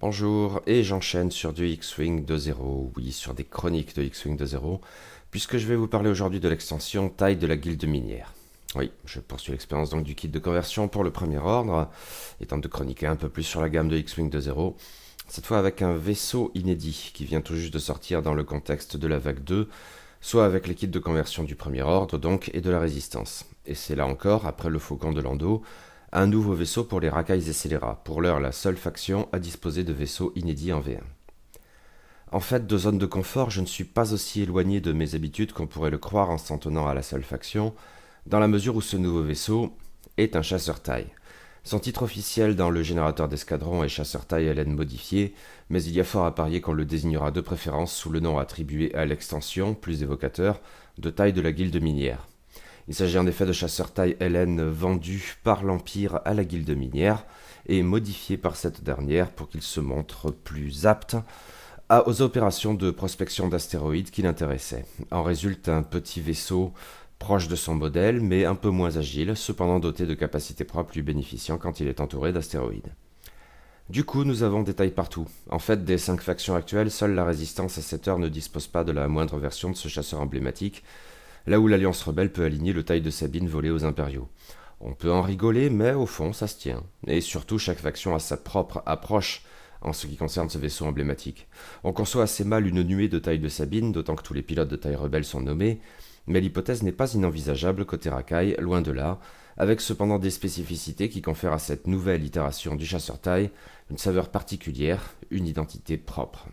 Bonjour, et j'enchaîne sur du X-Wing 2.0, oui, sur des chroniques de X-Wing 2.0, puisque je vais vous parler aujourd'hui de l'extension taille de la guilde minière. Oui, je poursuis l'expérience donc du kit de conversion pour le premier ordre, et tente de chroniquer un peu plus sur la gamme de X-Wing 2.0, cette fois avec un vaisseau inédit qui vient tout juste de sortir dans le contexte de la vague 2, soit avec les kits de conversion du premier ordre donc et de la résistance. Et c'est là encore, après le Faucon de Lando, un nouveau vaisseau pour les racailles et scélérats, pour l'heure la seule faction à disposer de vaisseaux inédits en V1. En fait, de zone de confort, je ne suis pas aussi éloigné de mes habitudes qu'on pourrait le croire en s'en tenant à la seule faction, dans la mesure où ce nouveau vaisseau est un chasseur-taille. Son titre officiel dans le générateur d'escadron est chasseur-taille LN modifié, mais il y a fort à parier qu'on le désignera de préférence sous le nom attribué à l'extension, plus évocateur, de taille de la guilde minière. Il s'agit en effet de chasseurs-taille LN vendus par l'Empire à la guilde minière et modifiés par cette dernière pour qu'ils se montrent plus aptes aux opérations de prospection d'astéroïdes qui l'intéressaient. En résulte un petit vaisseau proche de son modèle, mais un peu moins agile, cependant doté de capacités propres lui bénéficiant quand il est entouré d'astéroïdes. Du coup, nous avons des tailles partout. En fait, des 5 factions actuelles, seule la résistance à cette heure ne dispose pas de la moindre version de ce chasseur emblématique, là où l'Alliance rebelle peut aligner le taille de Sabine volé aux impériaux. On peut en rigoler, mais au fond, ça se tient. Et surtout, chaque faction a sa propre approche en ce qui concerne ce vaisseau emblématique. On conçoit assez mal une nuée de taille de Sabine, d'autant que tous les pilotes de taille rebelle sont nommés, mais l'hypothèse n'est pas inenvisageable côté racaille, loin de là, avec cependant des spécificités qui confèrent à cette nouvelle itération du chasseur-taille une saveur particulière, une identité propre.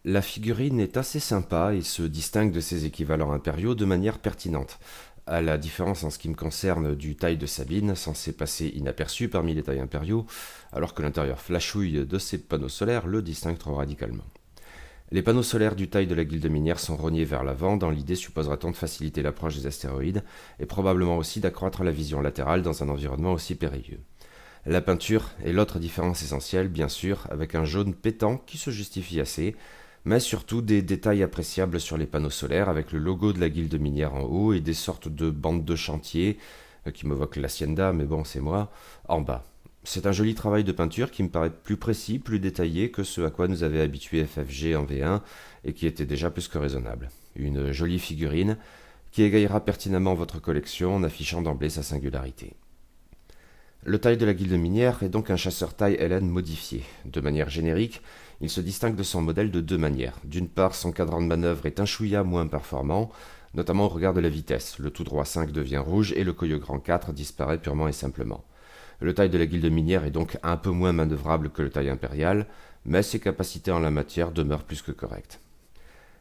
La figurine est assez sympa et se distingue de ses équivalents impériaux de manière pertinente, à la différence en ce qui me concerne du taille de Sabine, censé passer inaperçu parmi les tailles impériaux, alors que l'intérieur flashouille de ses panneaux solaires le distingue trop radicalement. Les panneaux solaires du taille de la guilde minière sont rognés vers l'avant, dans l'idée supposera-t-on de faciliter l'approche des astéroïdes, et probablement aussi d'accroître la vision latérale dans un environnement aussi périlleux. La peinture est l'autre différence essentielle, bien sûr, avec un jaune pétant qui se justifie assez, mais surtout des détails appréciables sur les panneaux solaires avec le logo de la guilde minière en haut et des sortes de bandes de chantier, qui m'évoquent l'Hacienda, mais bon, c'est moi, en bas. C'est un joli travail de peinture qui me paraît plus précis, plus détaillé que ce à quoi nous avait habitué FFG en V1 et qui était déjà plus que raisonnable. Une jolie figurine qui égayera pertinemment votre collection en affichant d'emblée sa singularité. Le taille de la guilde minière est donc un chasseur-taille LN modifié. De manière générique, il se distingue de son modèle de deux manières. D'une part, son cadran de manœuvre est un chouïa moins performant, notamment au regard de la vitesse. Le tout droit 5 devient rouge et le Koyo Grand 4 disparaît purement et simplement. Le taille de la guilde minière est donc un peu moins manœuvrable que le taille impérial, mais ses capacités en la matière demeurent plus que correctes.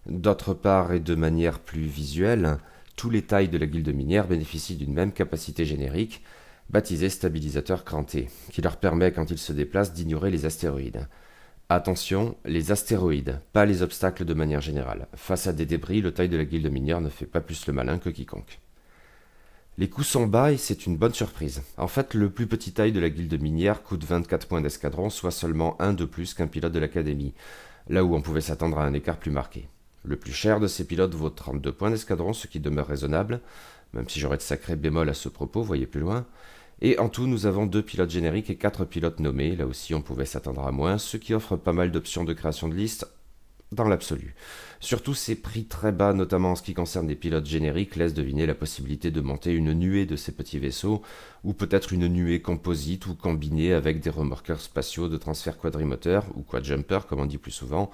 D'autre part, et de manière plus visuelle, tous les tailles de la guilde minière bénéficient d'une même capacité générique, baptisée stabilisateur cranté, qui leur permet, quand ils se déplacent, d'ignorer les astéroïdes. Attention, les astéroïdes, pas les obstacles de manière générale. Face à des débris, le taille de la guilde minière ne fait pas plus le malin que quiconque. Les coûts sont bas et c'est une bonne surprise. En fait, le plus petit taille de la guilde minière coûte 24 points d'escadron, soit seulement un de plus qu'un pilote de l'académie, là où on pouvait s'attendre à un écart plus marqué. Le plus cher de ces pilotes vaut 32 points d'escadron, ce qui demeure raisonnable, même si j'aurais de sacrés bémols à ce propos, voyez plus loin. Et en tout, nous avons 2 pilotes génériques et 4 pilotes nommés, là aussi on pouvait s'attendre à moins, ce qui offre pas mal d'options de création de liste dans l'absolu. Surtout ces prix très bas, notamment en ce qui concerne les pilotes génériques, laissent deviner la possibilité de monter une nuée de ces petits vaisseaux, ou peut-être une nuée composite ou combinée avec des remorqueurs spatiaux de transfert quadrimoteur, ou quadjumper comme on dit plus souvent.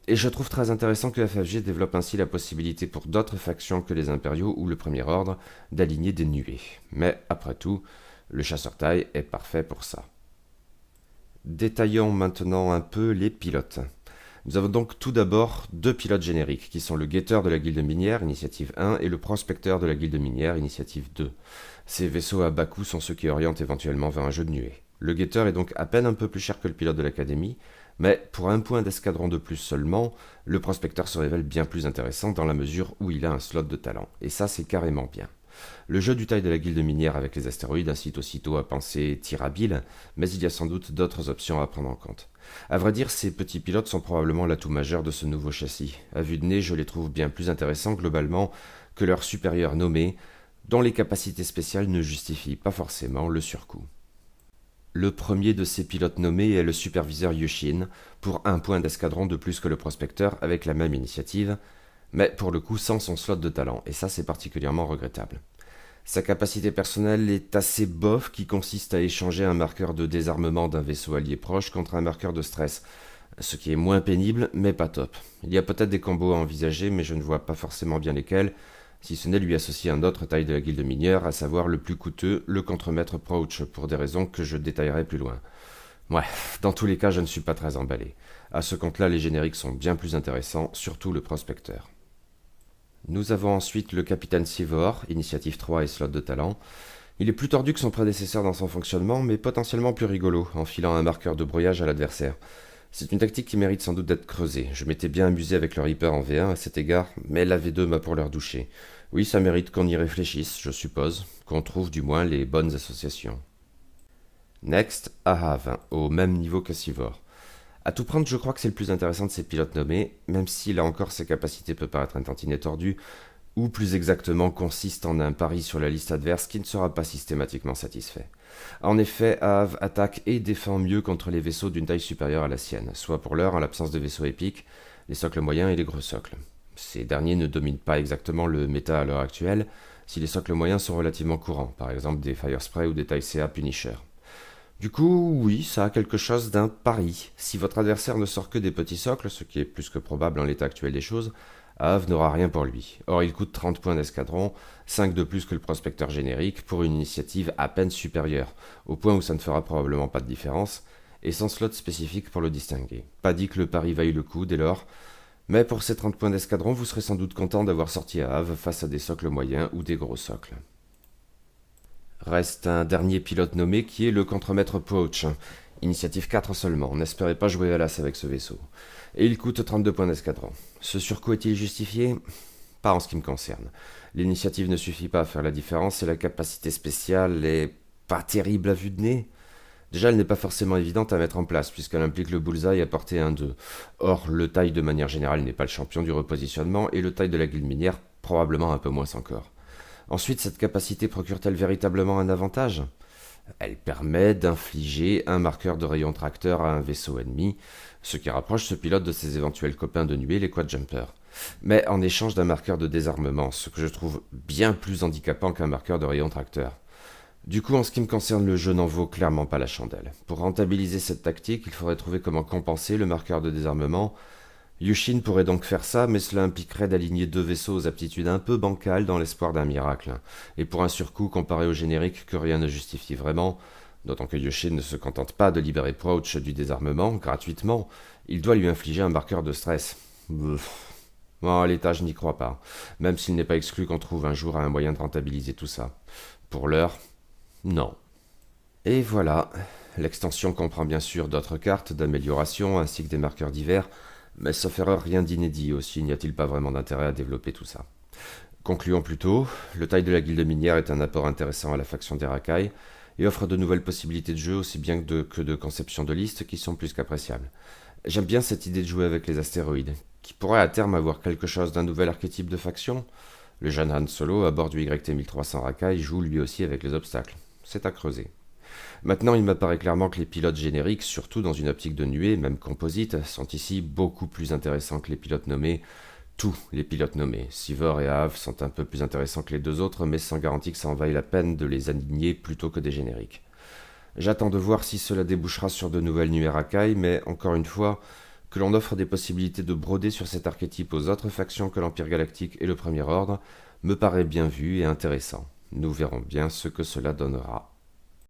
Et je trouve très intéressant que FFG développe ainsi la possibilité pour d'autres factions que les impériaux ou le premier ordre d'aligner des nuées. Mais après tout, le chasseur-taille est parfait pour ça. Détaillons maintenant un peu les pilotes. Nous avons donc tout d'abord 2 pilotes génériques, qui sont le guetteur de la guilde minière, initiative 1, et le prospecteur de la guilde minière, initiative 2. Ces vaisseaux à bas coût sont ceux qui orientent éventuellement vers un jeu de nuée. Le guetteur est donc à peine un peu plus cher que le pilote de l'académie, mais pour un point d'escadron de plus seulement, le prospecteur se révèle bien plus intéressant dans la mesure où il a un slot de talent. Et ça, c'est carrément bien. Le jeu du taille de la guilde minière avec les astéroïdes incite aussitôt à penser tir habile, mais il y a sans doute d'autres options à prendre en compte. À vrai dire, ces petits pilotes sont probablement l'atout majeur de ce nouveau châssis. À vue de nez, je les trouve bien plus intéressants globalement que leurs supérieurs nommés, dont les capacités spéciales ne justifient pas forcément le surcoût. Le premier de ces pilotes nommés est le superviseur Yushin, pour un point d'escadron de plus que le prospecteur avec la même initiative, mais pour le coup sans son slot de talent, et ça c'est particulièrement regrettable. Sa capacité personnelle est assez bof, qui consiste à échanger un marqueur de désarmement d'un vaisseau allié proche contre un marqueur de stress, ce qui est moins pénible, mais pas top. Il y a peut-être des combos à envisager, mais je ne vois pas forcément bien lesquels, si ce n'est lui associer un autre taille de la guilde minière, à savoir le plus coûteux, le contremaître Proach, pour des raisons que je détaillerai plus loin. Ouais, dans tous les cas, je ne suis pas très emballé. À ce compte-là, les génériques sont bien plus intéressants, surtout le prospecteur. Nous avons ensuite le capitaine Sivor, initiative 3 et slot de talent. Il est plus tordu que son prédécesseur dans son fonctionnement, mais potentiellement plus rigolo, en filant un marqueur de brouillage à l'adversaire. C'est une tactique qui mérite sans doute d'être creusée. Je m'étais bien amusé avec le Reaper en V1 à cet égard, mais la V2 m'a pour l'heure douché. Oui, ça mérite qu'on y réfléchisse, je suppose, qu'on trouve du moins les bonnes associations. Next, Ahav, au même niveau que Sivor. À tout prendre, je crois que c'est le plus intéressant de ces pilotes nommés, même si là encore ses capacités peuvent paraître un tantinet tordues, ou plus exactement consiste en un pari sur la liste adverse qui ne sera pas systématiquement satisfait. En effet, Ahav attaque et défend mieux contre les vaisseaux d'une taille supérieure à la sienne, soit pour l'heure en l'absence de vaisseaux épiques, les socles moyens et les gros socles. Ces derniers ne dominent pas exactement le méta à l'heure actuelle, si les socles moyens sont relativement courants, par exemple des Firespray ou des tailles CA Punisher. Du coup, oui, ça a quelque chose d'un pari. Si votre adversaire ne sort que des petits socles, ce qui est plus que probable en l'état actuel des choses, Ahav n'aura rien pour lui. Or, il coûte 30 points d'escadron, 5 de plus que le prospecteur générique, pour une initiative à peine supérieure, au point où ça ne fera probablement pas de différence, et sans slot spécifique pour le distinguer. Pas dit que le pari vaille le coup, dès lors, mais pour ces 30 points d'escadron, vous serez sans doute content d'avoir sorti Ahav face à des socles moyens ou des gros socles. Reste un dernier pilote nommé qui est le contremaître Poach. Initiative 4 seulement, n'espérez pas jouer à l'as avec ce vaisseau. Et il coûte 32 points d'escadron. Ce surcoût est-il justifié? Pas en ce qui me concerne. L'initiative ne suffit pas à faire la différence et la capacité spéciale est pas terrible à vue de nez. Déjà, elle n'est pas forcément évidente à mettre en place, puisqu'elle implique le bullseye à portée 1-2. Or, le taille de manière générale n'est pas le champion du repositionnement, et le taille de la guilde minière probablement un peu moins encore. Ensuite, cette capacité procure-t-elle véritablement un avantage? Elle permet d'infliger un marqueur de rayon tracteur à un vaisseau ennemi, ce qui rapproche ce pilote de ses éventuels copains de nuée, les quadjumpers. Mais en échange d'un marqueur de désarmement, ce que je trouve bien plus handicapant qu'un marqueur de rayon tracteur. Du coup, en ce qui me concerne, le jeu n'en vaut clairement pas la chandelle. Pour rentabiliser cette tactique, il faudrait trouver comment compenser le marqueur de désarmement. Yushin pourrait donc faire ça, mais cela impliquerait d'aligner deux vaisseaux aux aptitudes un peu bancales dans l'espoir d'un miracle. Et pour un surcoût comparé au générique que rien ne justifie vraiment, d'autant que Yushin ne se contente pas de libérer Proach du désarmement gratuitement, il doit lui infliger un marqueur de stress. Bon, à l'état, je n'y crois pas, même s'il n'est pas exclu qu'on trouve un jour un moyen de rentabiliser tout ça. Pour l'heure, non. Et voilà, l'extension comprend bien sûr d'autres cartes d'amélioration ainsi que des marqueurs divers, mais sauf erreur, rien d'inédit aussi, n'y a-t-il pas vraiment d'intérêt à développer tout ça. Concluons plutôt, le taille de la guilde minière est un apport intéressant à la faction des racailles, et offre de nouvelles possibilités de jeu aussi bien que de conception de listes qui sont plus qu'appréciables. J'aime bien cette idée de jouer avec les astéroïdes, qui pourrait à terme avoir quelque chose d'un nouvel archétype de faction. Le jeune Han Solo à bord du YT-1300 racaille joue lui aussi avec les obstacles. C'est à creuser. Maintenant, il m'apparaît clairement que les pilotes génériques, surtout dans une optique de nuée, même composite, sont ici beaucoup plus intéressants que les pilotes nommés. Tous les pilotes nommés. Sivor et Ahav sont un peu plus intéressants que les deux autres, mais sans garantie que ça en vaille la peine de les aligner plutôt que des génériques. J'attends de voir si cela débouchera sur de nouvelles nuées racailles, mais encore une fois, que l'on offre des possibilités de broder sur cet archétype aux autres factions que l'Empire Galactique et le Premier Ordre, me paraît bien vu et intéressant. Nous verrons bien ce que cela donnera.